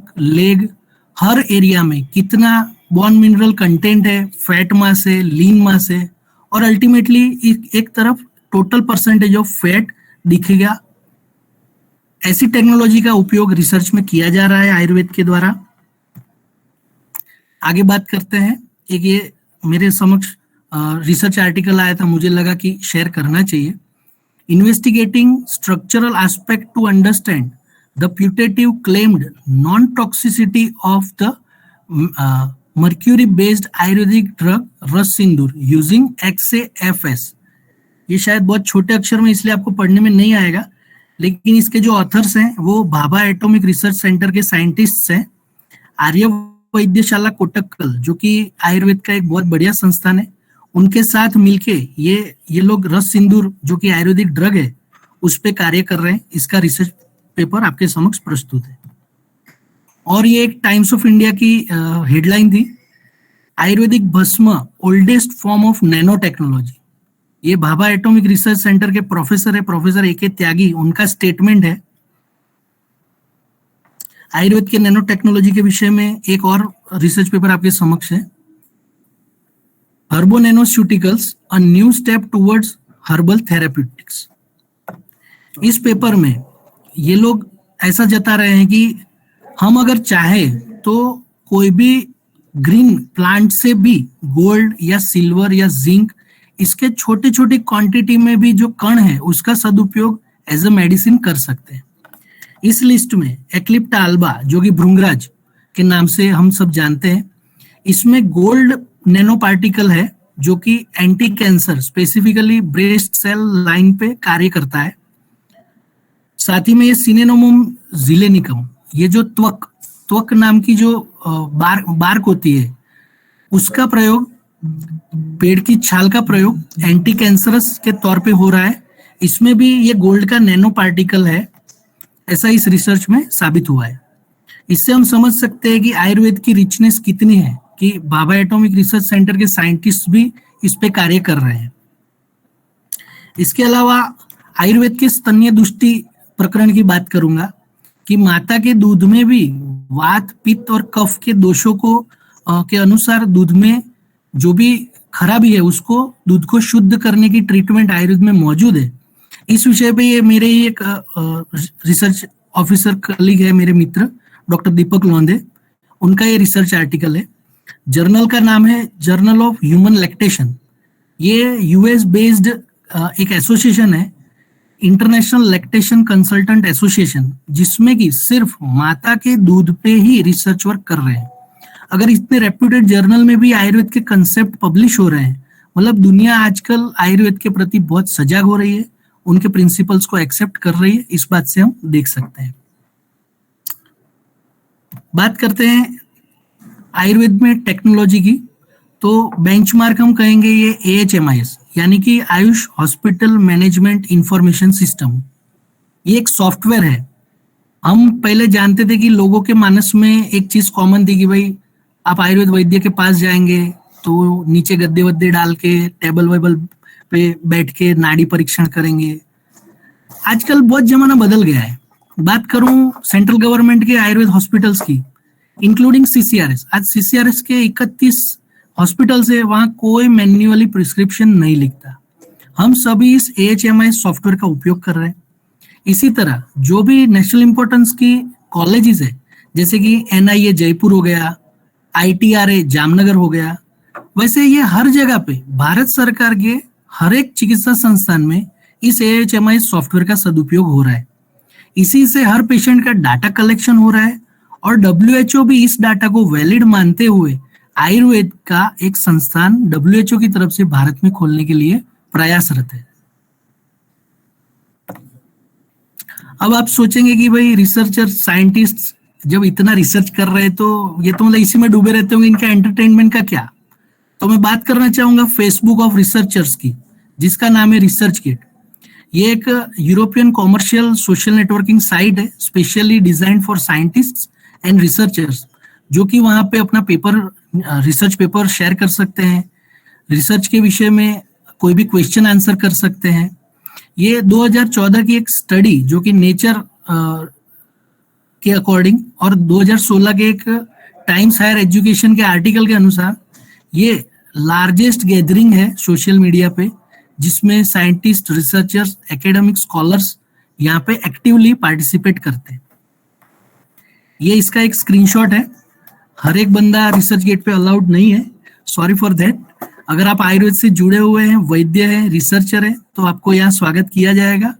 Trunk, leg, हर area में कितना bone mineral content है, फैट मास है, लीन मास है, और अल्टीमेटली एक तरफ टोटल परसेंटेज ऑफ फैट दिखेगा। ऐसी टेक्नोलॉजी का उपयोग रिसर्च में किया जा रहा है आयुर्वेद के द्वारा। आगे बात करते हैं। एक ये मेरे समक्ष रिसर्च आर्टिकल आया था, मुझे लगा कि शेयर करना चाहिए। Investigating structural aspect to understand the putative claimed non toxicity of the mercury based Ayurvedic drug Ras Sindoor using XAFS। ये शायद बहुत छोटे अक्षर में इसलिए आपको पढ़ने में नहीं आएगा, लेकिन इसके जो ऑथर्स हैं वो भाभा एटॉमिक रिसर्च सेंटर के साइंटिस्ट हैं, आर्य वैद्यशाला कोटक्कल, जो कि आयुर्वेद का एक बहुत बढ़िया संस्थान है। उनके साथ मिलके ये लोग रस सिंदूर जो कि आयुर्वेदिक ड्रग है उस पे कार्य कर रहे हैं। इसका रिसर्च पेपर आपके समक्ष प्रस्तुत है। और ये एक टाइम्स ऑफ इंडिया की हेडलाइन थी, आयुर्वेदिक भस्म oldest form of nano technology. ये भाभा एटॉमिक रिसर्च सेंटर के प्रोफेसर है, प्रोफेसर AK त्यागी, उनका स्टेटमेंट है। आयुर्वेद के नैनो टेक्नोलॉजी के विषय में एक और रिसर्च पेपर आपके समक्ष है, herbo nanoceuticals a new step towards herbal therapeutics. इस पेपर में ये लोग ऐसा जता रहे हैं कि हम अगर चाहे तो कोई भी ग्रीन प्लांट से भी गोल्ड या सिल्वर या जिंक, इसके छोटे छोटे क्वांटिटी में भी जो कण है उसका सदुपयोग एज अ मेडिसिन कर सकते हैं। इस लिस्ट में एक्लिप्टा अल्बा, जो कि भृंगराज के नाम से हम सब जानते हैं, इसमें गोल्ड नैनो पार्टिकल है जो कि anti cancer, specifically breast cell line पे कार्य करता है। साथ ही में ये सिनेनोमोम जिलेनिकम, ये जो त्वक नाम की जो बार्क होती है उसका प्रयोग, पेड़ की छाल का प्रयोग एंटी कैंसरस के तौर पे हो रहा है। इसमें भी ये गोल्ड का नैनो पार्टिकल है, ऐसा इस रिसर्च में साबित हुआ है। इससे हम समझ सकते हैं कि आयुर्वेद की रिचनेस कितनी है, कि भाभा एटॉमिक रिसर्च सेंटर के साइंटिस्ट भी इस पे कार्य कर रहे हैं। इसके अलावा आयुर्वेद के स्तन्य दुष्टि प्रकरण की बात करूंगा कि माता के दूध में भी वात, पित्त और कफ के दोषों को के अनुसार दूध में जो भी खराबी है उसको, दूध को शुद्ध करने की ट्रीटमेंट आयुर्वेद में मौजूद है। इस विषय पे ये मेरे ही एक रिसर्च ऑफिसर कलीग है, मेरे मित्र डॉक्टर दीपक लोंदे, उनका ये रिसर्च आर्टिकल है। जर्नल का नाम है जर्नल ऑफ ह्यूमन लैक्टेशन। ये US बेस्ड एक एसोसिएशन है, इंटरनेशनल लैक्टेशन कंसल्टेंट एसोसिएशन, जिसमें कि सिर्फ माता के दूध पे ही रिसर्च वर्क कर रहे हैं। अगर इतने रेप्यूटेड जर्नल में भी आयुर्वेद के कंसेप्ट पब्लिश हो रहे हैं, मतलब दुनिया आजकल आयुर्वेद के प्रति बहुत सजग हो रही है, उनके प्रिंसिपल्स को एक्सेप्ट कर रही है, इस बात से हम देख सकते हैं। बात करते हैं आयुर्वेद में टेक्नोलॉजी की, तो बेंचमार्क हम कहेंगे ये AHMIS, यानी कि Ayush hospital management information system. ये एक सॉफ्टवेयर है। हम पहले जानते थे कि लोगों के मानस में एक चीज कॉमन थी कि भाई आप आयुर्वेद वैद्य के पास जाएंगे तो नीचे गद्दे वद्दे डाल के टेबल वेबल पे बैठ के नाड़ी परीक्षण करेंगे। आजकल बहुत जमाना बदल गया है। बात करूं सेंट्रल गवर्नमेंट के आयुर्वेद हॉस्पिटल्स की, इंक्लूडिंग CCRS, आज CCRS के 31 हॉस्पिटल्स है, वहां कोई मैन्युअली प्रिस्क्रिप्शन नहीं लिखता। हम सभी इस AHMIS सॉफ्टवेयर का उपयोग कर रहे हैं। इसी तरह जो भी नेशनल इंपॉर्टेंस की कॉलेजेस है, जैसे कि NIA जयपुर हो गया, ITRA जामनगर हो गया, वैसे ये हर जगह पे भारत सरकार के हर एक चिकित्सा संस्थान में इस AHMIS सॉफ्टवेयर का सदुपयोग हो रहा है। इसी से हर पेशेंट का डाटा कलेक्शन हो रहा है और WHO भी इस डाटा को वैलिड मानते हुए आयुर्वेद का एक संस्थान WHO की तरफ से भारत में खोलने के लिए प्रयासरत है। अब आप सोचेंगे कि भाई रिसर्चर साइंटिस्ट जब इतना रिसर्च कर रहे हैं तो ये तो मतलब इसी में डूबे रहते होंगे, इनका एंटरटेनमेंट का क्या। तो मैं बात करना चाहूंगा फेसबुक ऑफ रिसर्चर्स की, जिसका नाम है रिसर्चगेट। ये एक European commercial social networking site है, specially designed for scientists and researchers, जो कि वहां पे अपना पेपर, रिसर्च पेपर शेयर कर सकते हैं, रिसर्च के विषय में कोई भी क्वेश्चन आंसर कर सकते हैं। ये 2014 की एक स्टडी जो कि नेचर के अकॉर्डिंग और 2016 के एक टाइम्स हायर एजुकेशन के आर्टिकल के अनुसार ये लार्जेस्ट गैदरिंग है सोशल मीडिया पे, जिसमें साइंटिस्ट, रिसर्चर्स, एकेडमिक स्कॉलर्स यहाँ पे एक्टिवली पार्टिसिपेट करते हैं। ये इसका एक स्क्रीनशॉट है। हर एक बंदा रिसर्च गेट पे अलाउड नहीं है, सॉरी फॉर दैट। अगर आप आयुर्वेद से जुड़े हुए हैं, वैद्य हैं, रिसर्चर हैं, तो आपको यहाँ स्वागत किया जाएगा।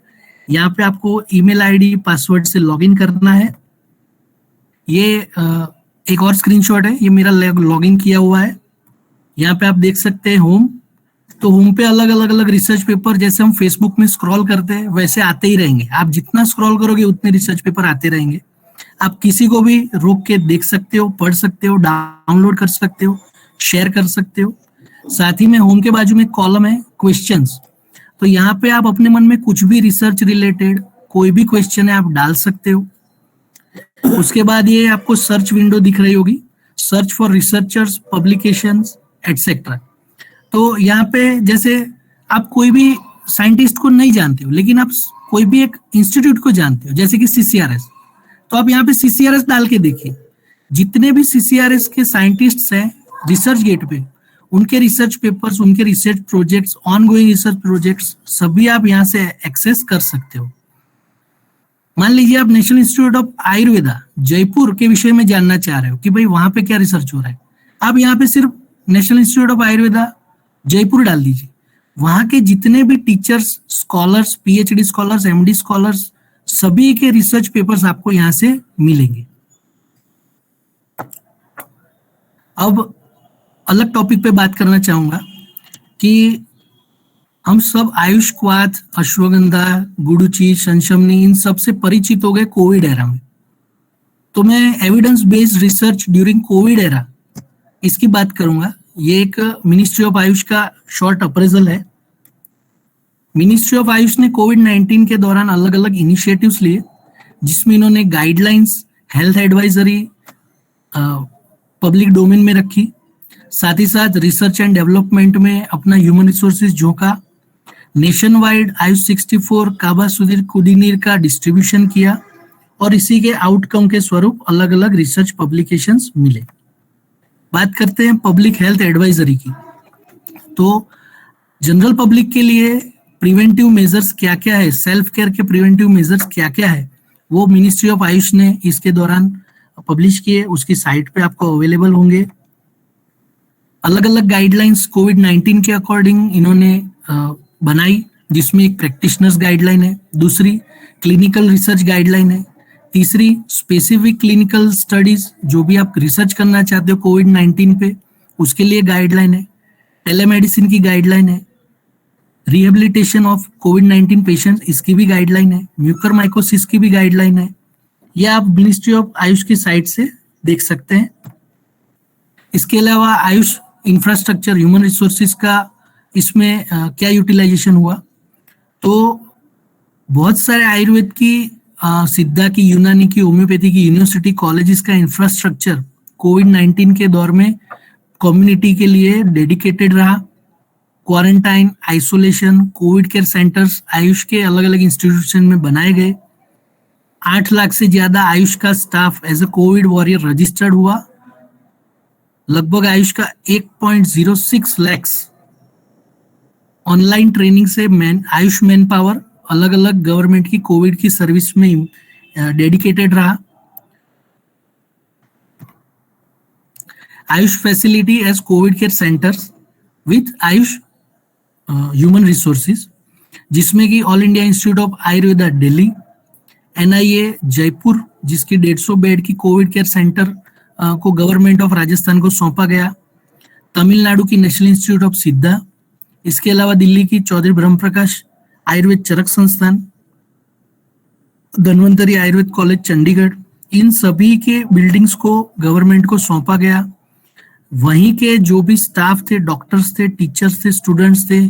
यहाँ पे आपको ईमेल आईडी, पासवर्ड से लॉगिन करना है। ये एक और स्क्रीनशॉट है, ये मेरा लॉगिन किया हुआ है। यहाँ पे आप देख सकते हैं होम, तो होम पे अलग अलग रिसर्च पेपर, जैसे हम फेसबुक में स्क्रॉल करते हैं वैसे आते ही रहेंगे। आप जितना स्क्रॉल करोगे उतने रिसर्च पेपर आते रहेंगे। आप किसी को भी रोक के देख सकते हो, पढ़ सकते हो, डाउनलोड कर सकते हो, शेयर कर सकते हो। साथ ही में होम के बाजू में कॉलम है क्वेश्चंस, तो यहाँ पे आप अपने मन में कुछ भी रिसर्च रिलेटेड कोई भी क्वेश्चन है आप डाल सकते हो। उसके बाद ये आपको सर्च विंडो दिख रही होगी, search for researchers, publications etcetera. तो यहाँ पे जैसे आप कोई भी साइंटिस्ट को नहीं जानते हो, लेकिन आप कोई भी एक इंस्टीट्यूट को जानते हो, जैसे कि CCRS, तो आप यहाँ पे CCRS डाल के देखिए। जितने भी CCRS के साइंटिस्ट्स हैं रिसर्च गेट पे, उनके रिसर्च पेपर्स, उनके research projects, ongoing research projects सभी आप यहाँ से एक्सेस कर सकते हो। मान लीजिए आप national institute of Ayurveda Jaipur के विषय में जानना चाह रहे हो कि भाई वहां पे क्या रिसर्च हो रहा है, आप यहाँ पे सिर्फ national institute of Ayurveda Jaipur डाल दीजिए। वहां के जितने भी teachers, scholars, PhD scholars, MD scholars, सभी के रिसर्च पेपर्स आपको यहाँ से मिलेंगे। अब अलग टॉपिक पे बात करना चाहूंगा कि हम सब आयुष क्वाथ, अश्वगंधा, गुडुचि, संशमनी, इन सब से परिचित हो गए कोविड एरा में। तो मैं evidence based research during Covid era इसकी बात करूंगा। ये एक मिनिस्ट्री ऑफ आयुष का शॉर्ट अप्रेजल है। मिनिस्ट्री ऑफ आयुष ने कोविड-19 के दौरान अलग अलग इनिशिएटिव्स लिए, जिसमें इन्होंने guidelines, health advisory public domain में रखी। साथ ही साथ रिसर्च एंड डेवलपमेंट में अपना ह्यूमन रिसोर्सेज झोंका। नेशन वाइड आयुष 64 काबा सुधीर कुदीनीर का डिस्ट्रीब्यूशन किया और इसी के आउटकम के स्वरूप अलग अलग रिसर्च पब्लिकेशंस मिले। बात करते हैं पब्लिक हेल्थ एडवाइजरी की। तो जनरल पब्लिक के लिए प्रिवेंटिव मेजर्स क्या क्या है, सेल्फ केयर के प्रिवेंटिव मेजर्स क्या क्या है, वो मिनिस्ट्री ऑफ आयुष ने इसके दौरान पब्लिश किए। उसकी साइट पे आपको अवेलेबल होंगे। अलग अलग गाइडलाइंस कोविड-19 के अकॉर्डिंग इन्होंने बनाई, जिसमें एक प्रैक्टिशनर्स गाइडलाइन है, दूसरी क्लिनिकल रिसर्च गाइडलाइन है, तीसरी स्पेसिफिक क्लिनिकल स्टडीज, जो भी आप रिसर्च करना चाहते हो कोविड-19 पे उसके लिए गाइडलाइन है, टेलीमेडिसिन की गाइडलाइन है, रिहेबिलिटेशन ऑफ कोविड-19 पेशेंट्स इसकी भी गाइडलाइन है, म्यूकरमाइकोसिस की भी गाइडलाइन है। ये आप मिनिस्ट्री ऑफ आयुष की साइट से देख सकते हैं। इसके अलावा आयुष इंफ्रास्ट्रक्चर, ह्यूमन रिसोर्सेज का इसमें क्या यूटिलाइजेशन हुआ, तो बहुत सारे आयुर्वेद की, सिद्धा की, यूनानी की, होम्योपैथी की यूनिवर्सिटी, कॉलेजेस का इंफ्रास्ट्रक्चर कोविड-19 के दौर में कम्युनिटी के लिए डेडिकेटेड रहा। Quarantine, isolation, Covid care centres Ayush के अलग अलग इंस्टीट्यूशन में बनाए गए। 8 लाख से ज्यादा आयुष का staff as a Covid warrior registered हुआ। लगभग आयुष का 1.06 लाख ऑनलाइन ट्रेनिंग से आयुष मैन पावर अलग अलग गवर्नमेंट की कोविड की सर्विस में डेडिकेटेड रहा। AYUSH facility as Covid care centres with AYUSH human resources, जिसमें कि all India institute of Ayurveda Delhi, NIA Jaipur, जिसकी 150 बेड की कोविड केयर सेंटर को गवर्नमेंट ऑफ राजस्थान को सौंपा गया, तमिलनाडु की नेशनल इंस्टीट्यूट ऑफ सिद्धा, इसके अलावा दिल्ली की चौधरी ब्रह्मप्रकाश आयुर्वेद चरक संस्थान, धन्वंतरी आयुर्वेद कॉलेज चंडीगढ़, इन सभी के बिल्डिंग्स को गवर्नमेंट को सौंपा गया। वहीं के जो भी स्टाफ थे, डॉक्टर्स थे, टीचर्स थे, स्टूडेंट्स थे,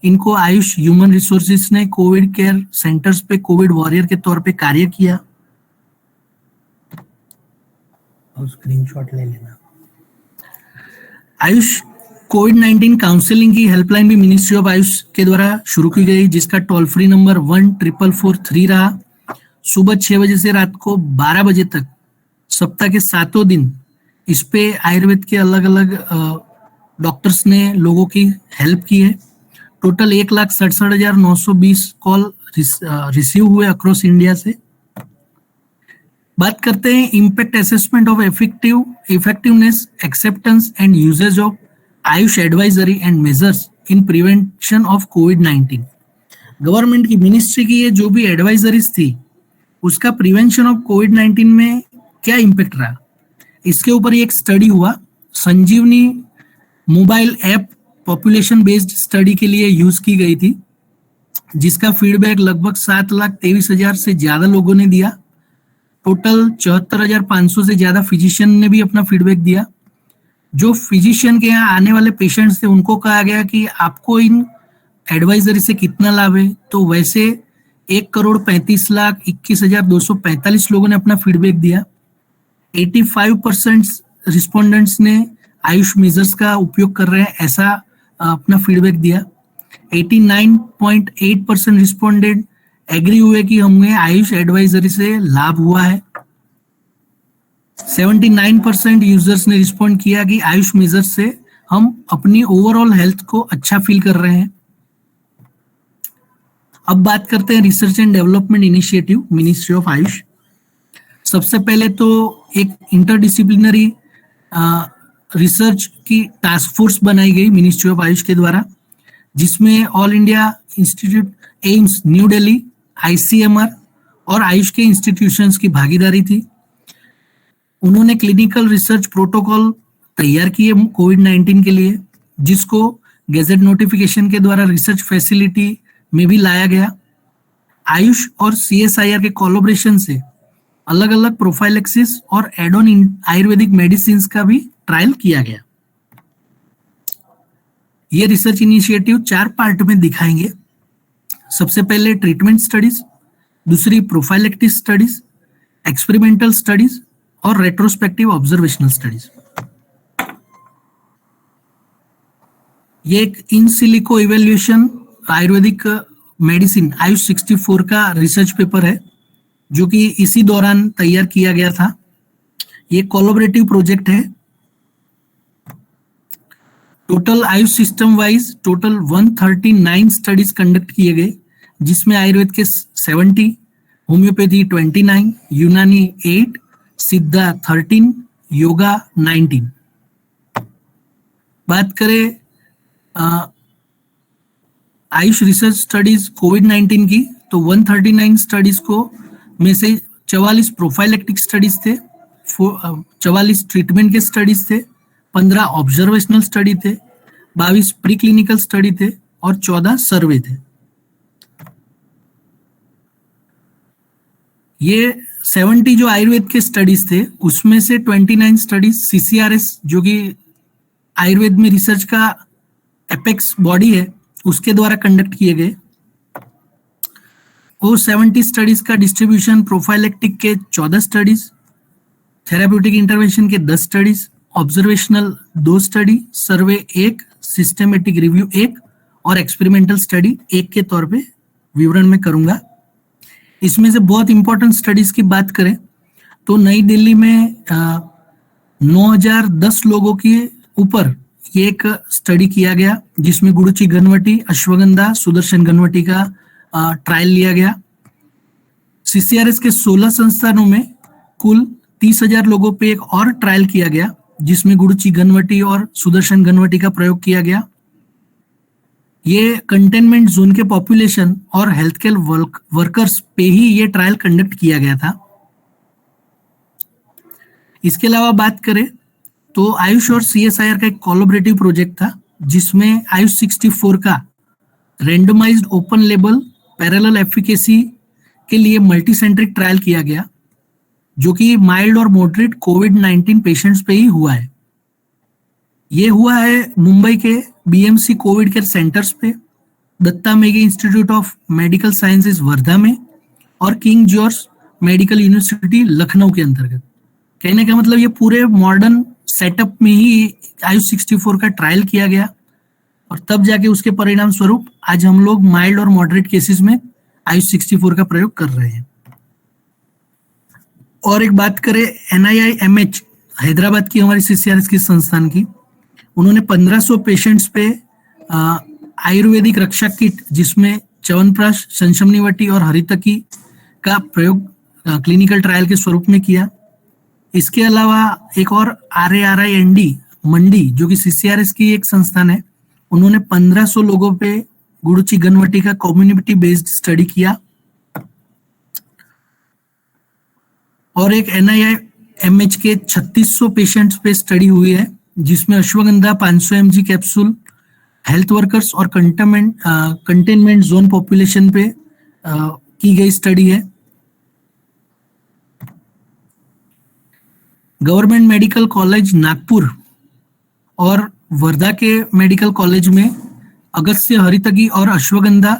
इनको आयुष ह्यूमन रिसोर्सेज ने कोविड केयर सेंटर्स पे कोविड वॉरियर के तौर पे कार्य किया। और स्क्रीनशॉट ले लेना। आयुष कोविड-19 काउंसलिंग की हेल्पलाइन भी मिनिस्ट्री ऑफ आयुष के द्वारा शुरू की गई, जिसका टोल फ्री नंबर 14443 रहा। सुबह 6 बजे से रात को 12 बजे तक सप्ताह के 7 दिन इस पे आयुर्वेद के अलग अलग डॉक्टर्स ने लोगों की हेल्प की है। टोटल 1,67,920 कॉल रिसीव हुए अक्रॉस इंडिया से। बात करते हैं impact assessment of effectiveness, acceptance and usages of AYUSH advisory and measures in prevention of कोविड-19। गवर्नमेंट की मिनिस्ट्री की ये जो भी एडवाइजरीज थी उसका प्रिवेंशन ऑफ कोविड-19 में क्या इम्पैक्ट रहा, इसके ऊपर एक स्टडी हुआ। Sanjivani mobile app population based study के लिए यूज की गई थी, जिसका फीडबैक लगभग 7,23,000 से ज्यादा लोगों ने दिया। टोटल 74,500 से ज्यादा फिजिशियन ने भी अपना फीडबैक दिया। जो फिजिशियन के यहाँ आने वाले पेशेंट्स थे उनको कहा गया कि आपको इन एडवाइजरी से कितना लाभ है, तो वैसे 1,35,21,245 लोगों ने अपना फीडबैक दिया। 85% रिस्पोंडेंट्स ने आयुष मेजर्स का उपयोग कर रहे हैं ऐसा अपना फीडबैक दिया। 89.8% रिस्पोंडेंट एग्री हुए कि हमें आयुष एडवाइजरी से लाभ हुआ है। 79% यूजर्स ने रिस्पॉन्ड किया कि आयुष मेजर्स से हम अपनी ओवरऑल हेल्थ को अच्छा फील कर रहे हैं। अब बात करते हैं research and development initiative ministry of Ayush. सबसे पहले तो एक इंटरडिसिप्लिनरी रिसर्च की टास्क फोर्स बनाई गई मिनिस्ट्री ऑफ आयुष के द्वारा, जिसमें all India institute AIIMS new Delhi, ICMR और आयुष के इंस्टीट्यूशंस की भागीदारी थी। उन्होंने क्लिनिकल रिसर्च प्रोटोकॉल तैयार किए कोविड-19 के लिए, जिसको गैजेट नोटिफिकेशन के द्वारा रिसर्च फैसिलिटी में भी लाया गया। आयुष और CSIR के कोलैबोरेशन से अलग अलग प्रोफाइलेक्सिस और एड ऑन आयुर्वेदिक मेडिसिन का भी ट्रायल किया गया। ये रिसर्च इनिशिएटिव 4 पार्ट में दिखाएंगे। सबसे पहले ट्रीटमेंट स्टडीज, दूसरी प्रोफाइलेक्टिक स्टडीज, एक्सपेरिमेंटल स्टडीज और रेट्रोस्पेक्टिव ऑब्जर्वेशनल स्टडीज। ये एक in silico evaluation Ayurvedic medicine Ayush 64 का रिसर्च पेपर है, जो कि इसी दौरान तैयार किया गया था। ये कोलैबोरेटिव प्रोजेक्ट है। Total Ayush system wise total 139 studies conduct किए गए, जिसमें आयुर्वेद के 70, होम्योपैथी 29, यूनानी 8, सिद्धा 13, योगा 19। बात करें आयुष रिसर्च स्टडीज कोविड-19 की, तो 139 स्टडीज को में से 44 प्रोफाइलेक्टिक स्टडीज थे, 44 ट्रीटमेंट के स्टडीज थे, 15 ऑब्जर्वेशनल स्टडी थे, 22 प्री क्लिनिकल स्टडी थे और 14 सर्वे थे। ये 70 जो आयुर्वेद के स्टडीज थे उसमें से 29 स्टडीज CCRS, जो कि आयुर्वेद में रिसर्च का एपेक्स बॉडी है, उसके द्वारा कंडक्ट किए गए। और 70 स्टडीज का डिस्ट्रीब्यूशन प्रोफाइलेक्टिक के 14 स्टडीज, थेराप्यूटिक इंटरवेंशन के 10 स्टडीज, ऑब्जर्वेशनल 2 स्टडी, सर्वे 1, सिस्टमेटिक रिव्यू 1 और एक्सपेरिमेंटल स्टडी 1 के तौर पे विवरण में करूंगा। इसमें से बहुत इंपॉर्टेंट स्टडीज की बात करें तो नई दिल्ली में 9,010 लोगों के ऊपर ये एक स्टडी किया गया, जिसमें गुरुची घनवटी, अश्वगंधा, सुदर्शन घनवटी का ट्रायल लिया गया। CCRS के 16 संस्थानों में कुल 30,000 लोगों पे एक और ट्रायल किया गया, जिसमें गुरुची घनवटी और सुदर्शन घनवटी का प्रयोग किया गया। ये कंटेनमेंट जोन के पॉपुलेशन और हेल्थ केयर वर्कर्स पे ही ये ट्रायल कंडक्ट किया गया था। इसके अलावा बात करें तो आयुष और CSIR का एक कोलैबोरेटिव प्रोजेक्ट था, जिसमें आयुष 64 का randomised open label parallel efficacy के लिए मल्टी सेंट्रिक ट्रायल किया गया, जो कि माइल्ड और मॉडरेट कोविड-19 पेशेंट्स पे ही हुआ है। ये हुआ है मुंबई के BMC कोविड केयर सेंटर्स पे, Datta Meghe institute of medical sciences Wardha में और King George medical university Lucknow के अंतर्गत। कहने का मतलब ये पूरे मॉडर्न सेटअप में ही आयुष 64 का ट्रायल किया गया और तब जाके उसके परिणाम स्वरूप आज हम लोग माइल्ड और मॉडरेट केसेस में आयुष 64 का प्रयोग कर रहे हैं। और एक बात करें NIIMH हैदराबाद की, हमारी CCRS की संस्थान की, उन्होंने 1500 पेशेंट्स पे आयुर्वेदिक रक्षा किट जिसमें च्यवनप्राश, शंशमनीवटी और हरितकी का प्रयोग क्लिनिकल ट्रायल के स्वरूप में किया। इसके अलावा एक और RARIND मंडी जो कि CCRS की एक संस्थान है, उन्होंने 1500 लोगों पे गुड़ुची गनवटी का कम्युनिटी बेस्ड स्टडी किया। और एक NIIMH के 3600 पेशेंट्स पे स्टडी हुई है जिसमें ashwagandha 500 mg capsule health workers और कंटेनमेंट जोन पॉपुलेशन पे की गई स्टडी है। गवर्नमेंट मेडिकल कॉलेज नागपुर और वर्धा के मेडिकल कॉलेज में अगस्त्य, हरितकी और अश्वगंधा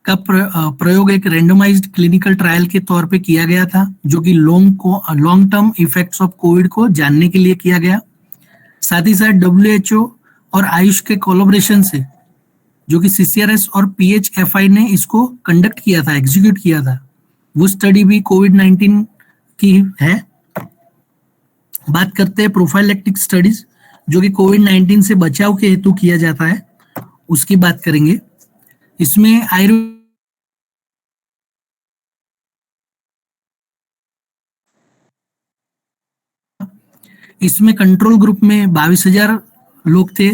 का प्रयोग एक रैंडमाइज्ड क्लिनिकल ट्रायल के तौर पे किया गया था, जो कि long term effects of Covid को जानने के लिए किया गया। साथ ही साथ WHO और आयुष के कोलैबोरेशन से, जो कि CCRS और PHFI ने इसको कंडक्ट किया था, एग्जीक्यूट किया था, वो स्टडी भी कोविड-19 की है। बात करते हैं प्रोफाइलेक्टिक स्टडीज जो कि कोविड-19 से बचाव के हेतु किया जाता है, उसकी बात करेंगे। इसमें इसमें कंट्रोल ग्रुप में 22,000 लोग थे,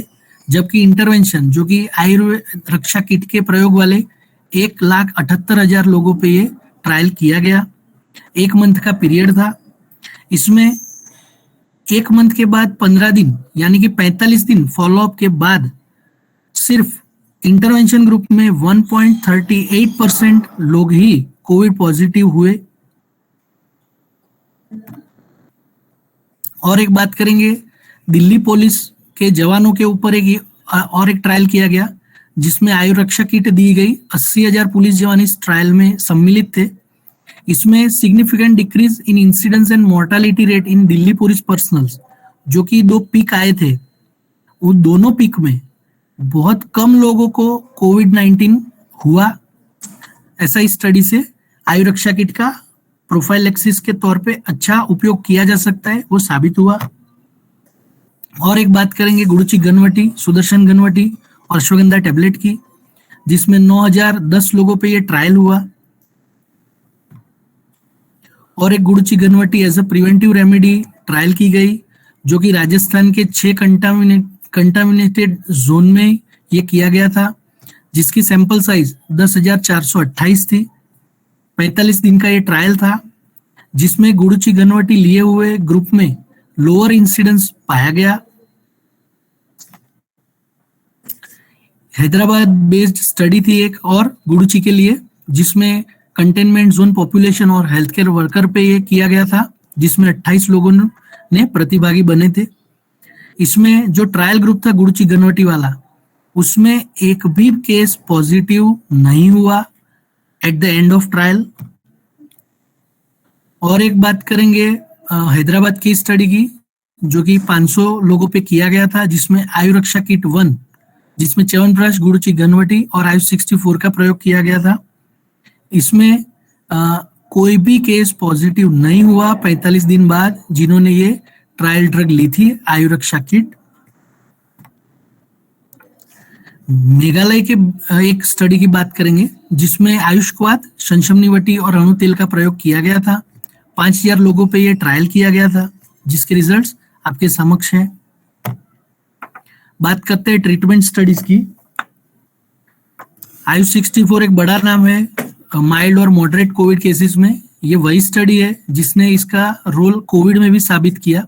जबकि इंटरवेंशन जो कि आयुर्वेद रक्षा किट के प्रयोग वाले 1,78,000 लोगों पे ये ट्रायल किया गया। 1 मंथ का पीरियड था। इसमें 1 मंथ के बाद 15 दिन यानी कि 45 दिन फॉलोअप के बाद सिर्फ इंटरवेंशन ग्रुप में 1.38% लोग ही कोविड पॉजिटिव हुए। और एक बात करेंगे, दिल्ली पुलिस के जवानों के ऊपर एक ट्रायल किया गया जिसमें आयु रक्षा किट दी गई। 80,000 पुलिस जवान इस ट्रायल में सम्मिलित थे। इसमें significant decrease in incidence and mortality rate in Delhi police personnels, जो कि 2 पीक आए थे, उन दोनों पीक में बहुत कम लोगों को कोविड-19 हुआ। ऐसा इस स्टडी से आयु रक्षा किट का प्रोफाइलेक्सिस के तौर पे अच्छा उपयोग किया जा सकता है, वो साबित हुआ। और एक बात करेंगे गुड़ुची गनवटी, सुदर्शन गनवटी और अश्वगंधा टैबलेट की, जिसमें 9,010 लोगों पे ये ट्रायल हुआ। और एक guduchi ghanvati as a preventive remedy trial की गई, जो कि राजस्थान के 6 कंटामिनेटेड जोन में ये किया गया था, जिसकी सैंपल साइज 10,428 थी। 45 दिन का ये ट्रायल था, जिसमें गुड़ुची गनवटी लिए हुए ग्रुप में लोअर इंसिडेंस पाया गया। हैदराबाद बेस्ड स्टडी थी एक और गुड़ुची के लिए, जिसमें कंटेनमेंट जोन पॉपुलेशन और हेल्थ केयर वर्कर पे ये किया गया था, जिसमें 28 लोगों ने प्रतिभागी बने थे। इसमें जो ट्रायल ग्रुप था गुड़ुची गनवटी वाला, उसमें एक भी केस पॉजिटिव नहीं हुआ at the end of trial. और एक बात करेंगे हैदराबाद की स्टडी की, जो कि 500 लोगों पे किया गया था, जिसमें आयु रक्षा किट 1, जिसमें च्यवनप्राश, गुड़ुची गनवटी और आयु 64 का प्रयोग किया गया था। इसमें कोई भी केस पॉजिटिव नहीं हुआ 45 दिन बाद जिन्होंने ये ट्रायल ड्रग ली थी आयु रक्षा किट। मेघालय के एक स्टडी की बात करेंगे, जिसमें आयुष्वाद, शंशमनीवटी और अणु तेल का प्रयोग किया गया था। 5,000 लोगों पे ये ट्रायल किया गया था, जिसके रिजल्ट्स आपके समक्ष हैं। बात करते हैं ट्रीटमेंट स्टडीज की। आयु 64 एक बड़ा नाम है माइल्ड और मॉडरेट कोविड केसेस में। ये वही स्टडी है जिसने इसका रोल कोविड में भी साबित किया।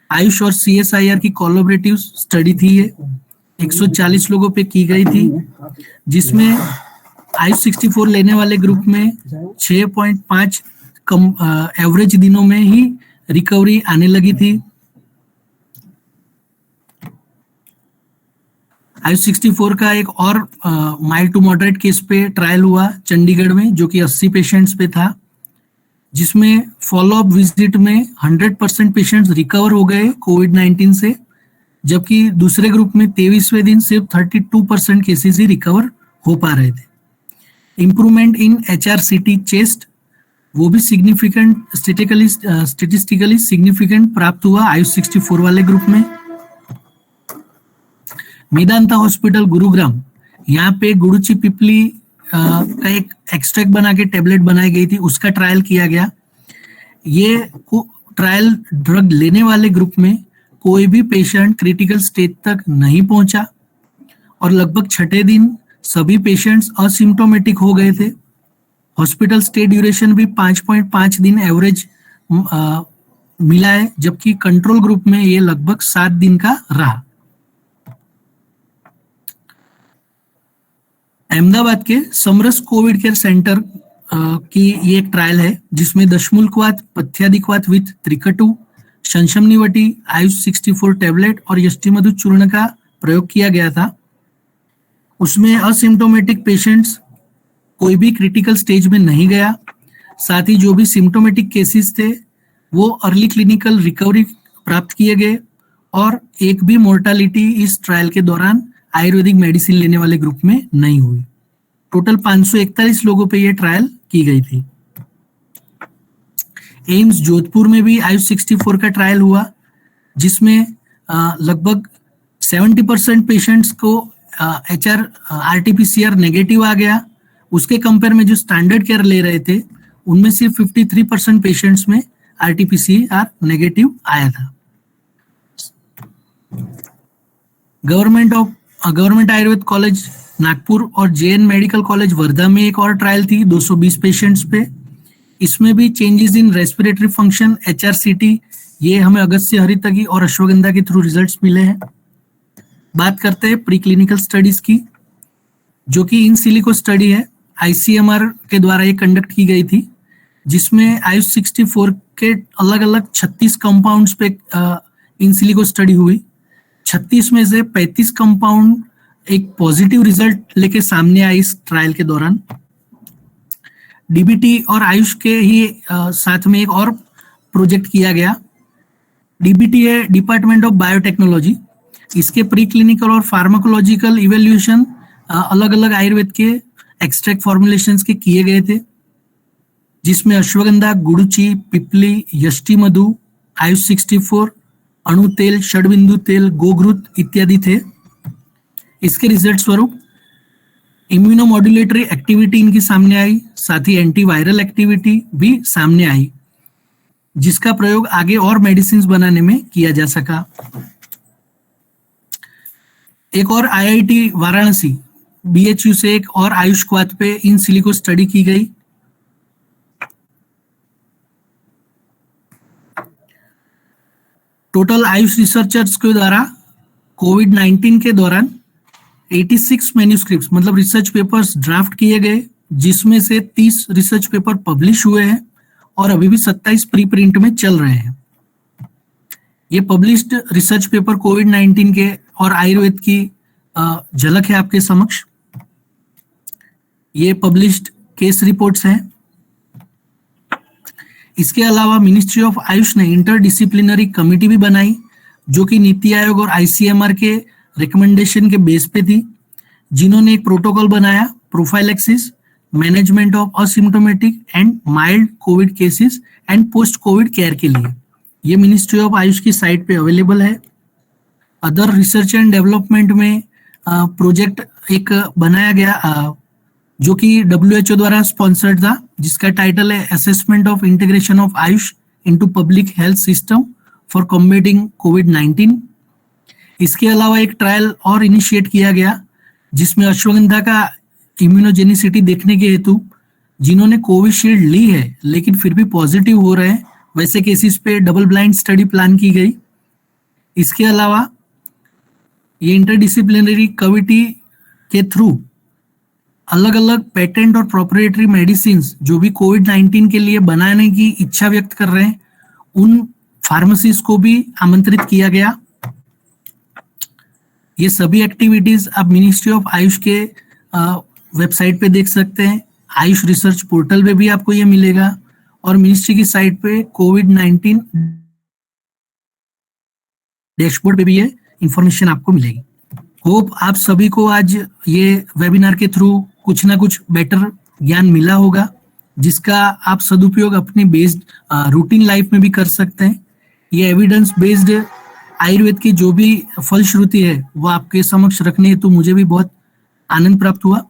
आयुष और CSIR की कोलैबोरेटिव स्टडी थी ये, 140 लोगों पे की गई थी, जिसमें आयु 64 लेने वाले ग्रुप में 6.5 एवरेज दिनों में ही रिकवरी आने लगी थी। आयु 64 का एक और माइल्ड टू मॉडरेट केस पे ट्रायल हुआ चंडीगढ़ में, जो कि 80 पेशेंट्स पे था, जिसमें फॉलोअप विजिट में 100% पेशेंट्स रिकवर हो गए कोविड-19 से, जबकि दूसरे ग्रुप में 23वें दिन सिर्फ 32% केसेस ही रिकवर हो पा रहे थे। इंप्रूवमेंट इन HRCT चेस्ट वो भी स्टेटिस्टिकली सिग्निफिकेंट प्राप्त हुआ आयुष 64 वाले ग्रुप में। मेदांता हॉस्पिटल गुरुग्राम, यहाँ पे गुड़ुची पिपली का एक एक्सट्रैक्ट बना के टेबलेट बनाई गई थी, उसका ट्रायल किया गया। ये ट्रायल ड्रग लेने वाले ग्रुप में कोई भी पेशेंट क्रिटिकल स्टेज तक नहीं पहुंचा और लगभग छठे दिन सभी पेशेंट्स असिम्प्टोमेटिक हो गए थे। हॉस्पिटल स्टे ड्यूरेशन भी 5.5 दिन एवरेज मिला है, जबकि कंट्रोल ग्रुप में ये लगभग 7 दिन का रहा। अहमदाबाद के समरस कोविड केयर सेंटर की ये एक ट्रायल है जिसमें दशमूलकवात, पथ्यादिक्वात विथ त्रिकटु, शंशमनिवटी, आयुष 64 टेबलेट और यष्टिमधु चूर्ण का प्रयोग किया गया था। उसमें असिम्प्टोमेटिक पेशेंट्स कोई भी क्रिटिकल स्टेज में नहीं गया, साथ ही जो भी सिम्प्टोमेटिक केसेस थे वो अर्ली क्लिनिकल रिकवरी प्राप्त किए गए और एक भी मोर्टालिटी इस ट्रायल के दौरान आयुर्वेदिक मेडिसिन लेने वाले ग्रुप में नहीं हुई। टोटल 541 लोगों पे ये ट्रायल की गई थी। एम्स जोधपुर में भी आयुष 64 का ट्रायल हुआ, जिसमें लगभग 70% पेशेंट्स को RT-PCR नेगेटिव आ गया। उसके कंपेयर में जो स्टैंडर्ड केयर ले रहे थे उनमें सिर्फ 53% पेशेंट्स में RT-PCR नेगेटिव आया था। गवर्नमेंट आयुर्वेद कॉलेज नागपुर और JN मेडिकल कॉलेज वर्धा में एक और ट्रायल थी 220 पेशेंट्स पे। इसमें भी changes in respiratory function HRCT, ये हमें अगस्त्य, हरितकी और अश्वगंधा के थ्रू रिजल्ट्स मिले हैं। बात करते हैं प्री क्लिनिकल स्टडीज की, जो कि इन सिलिको स्टडी है, ICMR के द्वारा ये कंडक्ट की गई थी, जिसमें आयुष 64 के अलग अलग 36 कंपाउंड्स पे इन सिलिको स्टडी हुई। 36 में से 35 कंपाउंड एक पॉजिटिव रिजल्ट लेके सामने आई इस ट्रायल के दौरान। DBT और आयुष के ही साथ में एक और प्रोजेक्ट किया गया। DBT है डिपार्टमेंट ऑफ बायोटेक्नोलॉजी। इसके प्री क्लिनिकल और फार्माकोलॉजिकल इवेल्युएशन अलग अलग आयुर्वेद के एक्सट्रैक्ट फॉर्मुलेशंस के किए गए थे, जिसमें अश्वगंधा, गुड़ुची, पिपली, यष्टिमधु, आयुष 64, अणु तेल, षडबिंदु तेल, गोघृत इत्यादि थे। इसके रिजल्ट स्वरूप इम्यूनोमॉड्यूलेटरी एक्टिविटी इनकी सामने आई, साथ ही एंटीवायरल एक्टिविटी भी सामने आई, जिसका प्रयोग आगे और मेडिसिन बनाने में किया जा सका। एक और IIT वाराणसी BHU से एक और आयुष क्वाथ पे इन सिलिको स्टडी की गई। टोटल आयुष रिसर्चर्स के द्वारा कोविड-19 के दौरान 86 मैन्यूस्क्रिप्ट्स मतलब रिसर्च पेपर्स ड्राफ्ट किए गए, जिसमें से 30 रिसर्च पेपर पब्लिश हुए हैं और अभी भी 27 प्री प्रिंट में चल रहे हैं। ये पब्लिश्ड रिसर्च पेपर कोविड-19 के और आयुर्वेद की झलक है आपके समक्ष। ये पब्लिश्ड केस रिपोर्ट्स हैं। इसके अलावा मिनिस्ट्री ऑफ आयुष ने इंटरडिसिप्लिनरी कमिटी भी बनाई, जो कि नीति आयोग और ICMR के रिकमेंडेशन के बेस पे थी, जिन्होंने एक प्रोटोकॉल बनाया prophylaxis, management of asymptomatic and mild Covid cases and post Covid care के लिए। ये मिनिस्ट्री ऑफ आयुष की साइट पे अवेलेबल है। अदर रिसर्च एंड डेवलपमेंट में प्रोजेक्ट एक बनाया गया जो कि WHO द्वारा स्पॉन्सर्ड था, जिसका टाइटल है assessment of integration of AYUSH into public health system for combating COVID. इसके अलावा एक ट्रायल और इनिशिएट किया गया, जिसमें अश्वगंधा का इम्यूनोजेनिसिटी देखने के हेतु जिन्होंने कोविशील्ड ली है लेकिन फिर भी पॉजिटिव हो रहे हैं, वैसे केसेस पे डबल ब्लाइंड स्टडी प्लान की गई। इसके अलावा ये इंटरडिसिप्लिनरी कमिटी के थ्रू अलग अलग पेटेंट और प्रोप्राइटरी मेडिसिन जो भी कोविड-19 के लिए बनाने की इच्छा व्यक्त कर रहे हैं, उन फार्मेसीज को भी आमंत्रित किया गया। ये सभी एक्टिविटीज आप मिनिस्ट्री ऑफ आयुष के वेबसाइट पे देख सकते हैं। आयुष रिसर्च पोर्टल पे भी आपको ये मिलेगा और मिनिस्ट्री की साइट पे कोविड-19 डैशबोर्ड पे भी ये इंफॉर्मेशन आपको मिलेगी। होप आप सभी को आज ये वेबिनार के थ्रू कुछ ना कुछ बेटर ज्ञान मिला होगा, जिसका आप सदुपयोग अपनी बेस्ड रूटीन लाइफ में भी कर सकते हैं। ये एविडेंस बेस्ड आयुर्वेद की जो भी फलश्रुति है वो आपके समक्ष रखनी है, तो मुझे भी बहुत आनंद प्राप्त हुआ।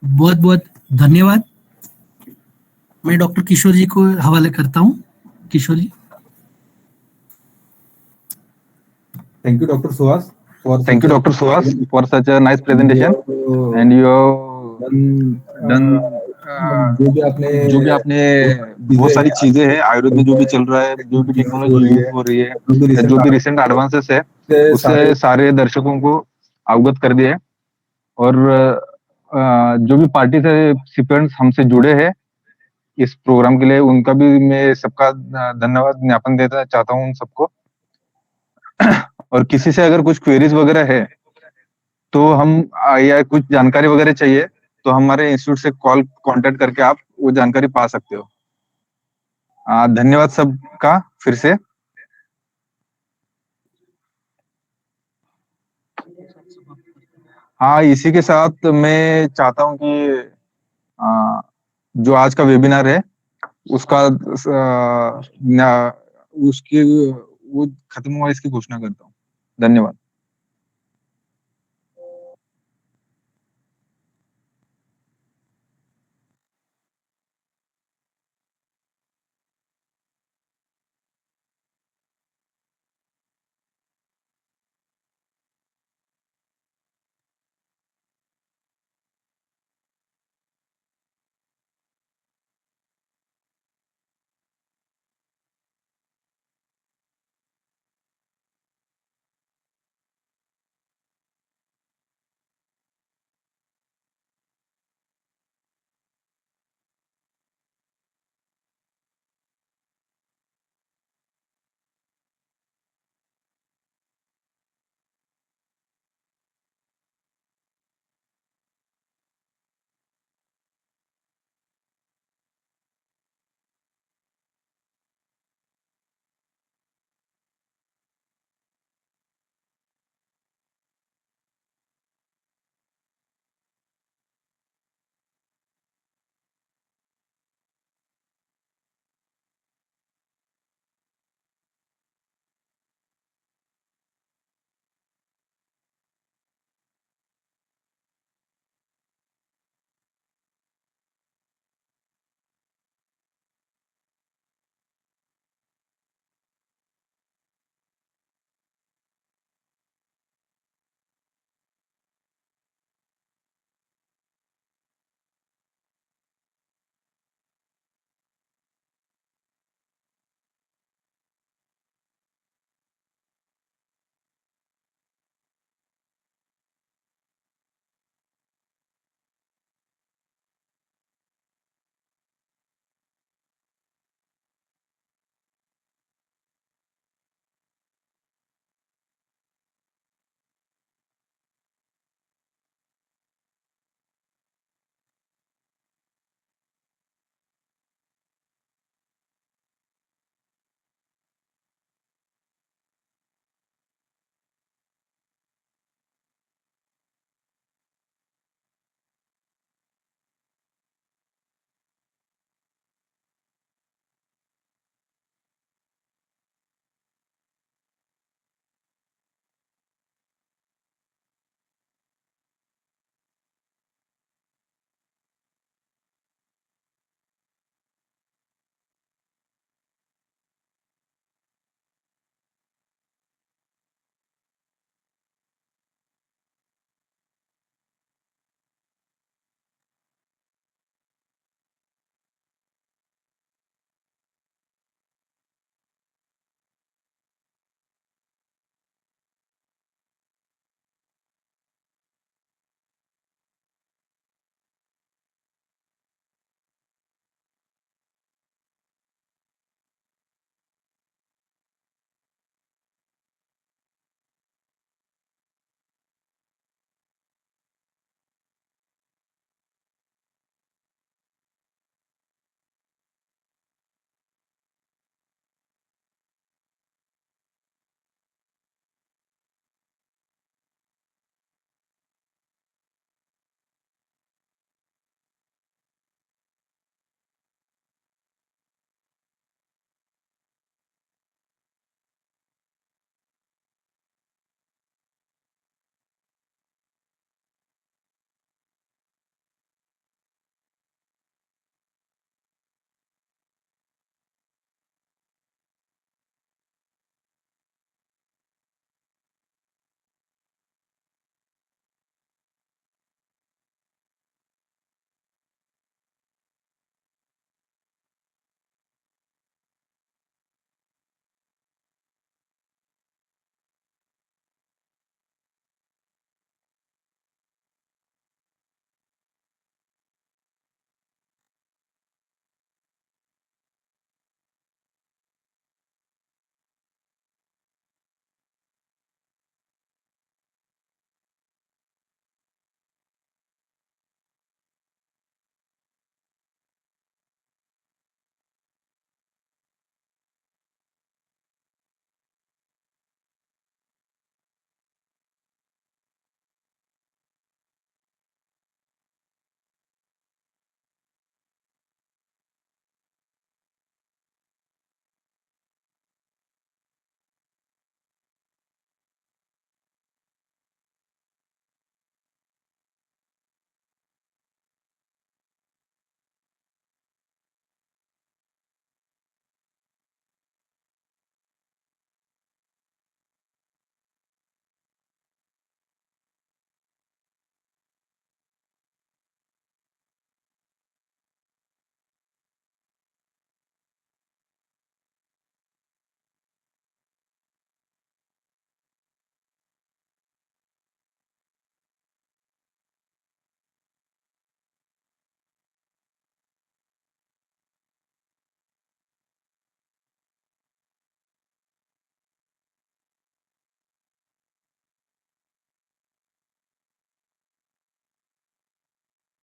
बहुत बहुत धन्यवाद। मैं डॉक्टर किशोर जी को हवाले करता हूँ। किशोर जी। Thank you, Dr. Suhas, Thank you, Dr. Suhas, for such a nice presentation. And you have done जो भी आपने बहुत सारी चीजें हैं आयुर्वेद में जो भी चल रहा है, जो भी टेक्नोलॉजी यूज हो रही है, जो भी रिसेंट एडवांसेस है, उससे सारे दर्शकों को अवगत कर दिया है। और जो भी पार्टिसिपेंट्स हमसे जुड़े हैं इस प्रोग्राम के लिए, उनका भी मैं सबका धन्यवाद ज्ञापन देना चाहता हूँ उन सबको। और किसी से अगर कुछ क्वेरीज वगैरह है तो हम या कुछ जानकारी वगैरह चाहिए तो हमारे इंस्टीट्यूट से कांटेक्ट करके आप वो जानकारी पा सकते हो। धन्यवाद सबका फिर से। हाँ, इसी के साथ मैं चाहता हूँ कि जो आज का वेबिनार है उसका उसकी वो खत्म हुआ इसकी घोषणा करता हूँ। धन्यवाद।